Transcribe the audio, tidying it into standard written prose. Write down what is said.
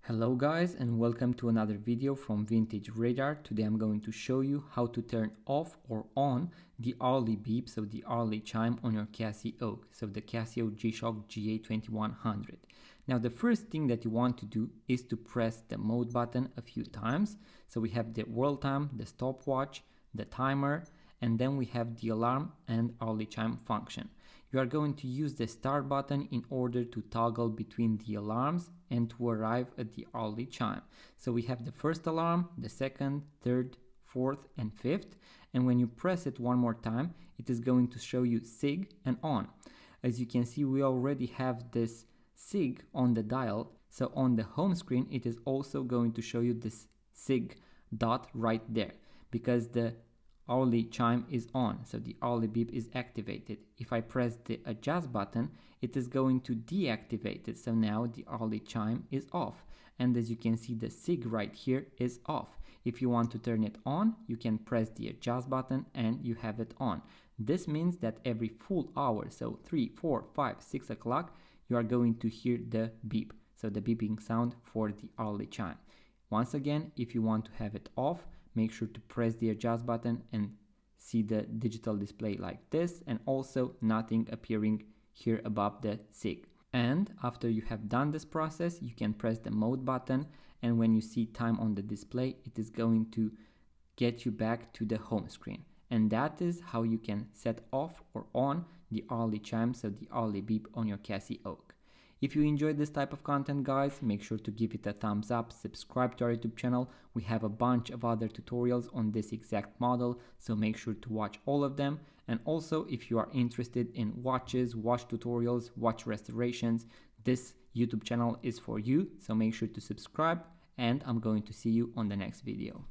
Hello guys, and welcome to another video from Vintage Radar. Today I'm going to show you how to turn off or on the hourly beep, so the hourly chime on your Casioak, so the Casio G-Shock GA-2100. Now the first thing that you want to do is to press the mode button a few times. So we have the world time, the stopwatch, the timer, and then we have the alarm and hourly chime function. You are going to use the start button in order to toggle between the alarms and to arrive at the hourly chime. So we have the first alarm, the second, third, fourth, and fifth. And when you press it one more time, it is going to show you SIG and on. As you can see, we already have this SIG on the dial. So on the home screen, it is also going to show you this SIG dot right there because the hourly chime is on, so the hourly beep is activated. If I press the adjust button, it is going to deactivate it, so now the hourly chime is off. And as you can see, the SIG right here is off. If you want to turn it on, you can press the adjust button and you have it on. This means that every full hour, so 3, 4, 5, 6 o'clock, you are going to hear the beep, so the beeping sound for the hourly chime. Once again, if you want to have it off, make sure to press the adjust button and see the digital display like this, and also nothing appearing here above the SIG. And after you have done this process, you can press the mode button, and when you see time on the display, it is going to get you back to the home screen. And that is how you can set off or on the hourly chime, so the hourly beep on your Casioak. If you enjoyed this type of content, guys, make sure to give it a thumbs up, subscribe to our YouTube channel. We have a bunch of other tutorials on this exact model, so make sure to watch all of them. And also, if you are interested in watches, watch tutorials, watch restorations, this YouTube channel is for you, so make sure to subscribe, and I'm going to see you on the next video.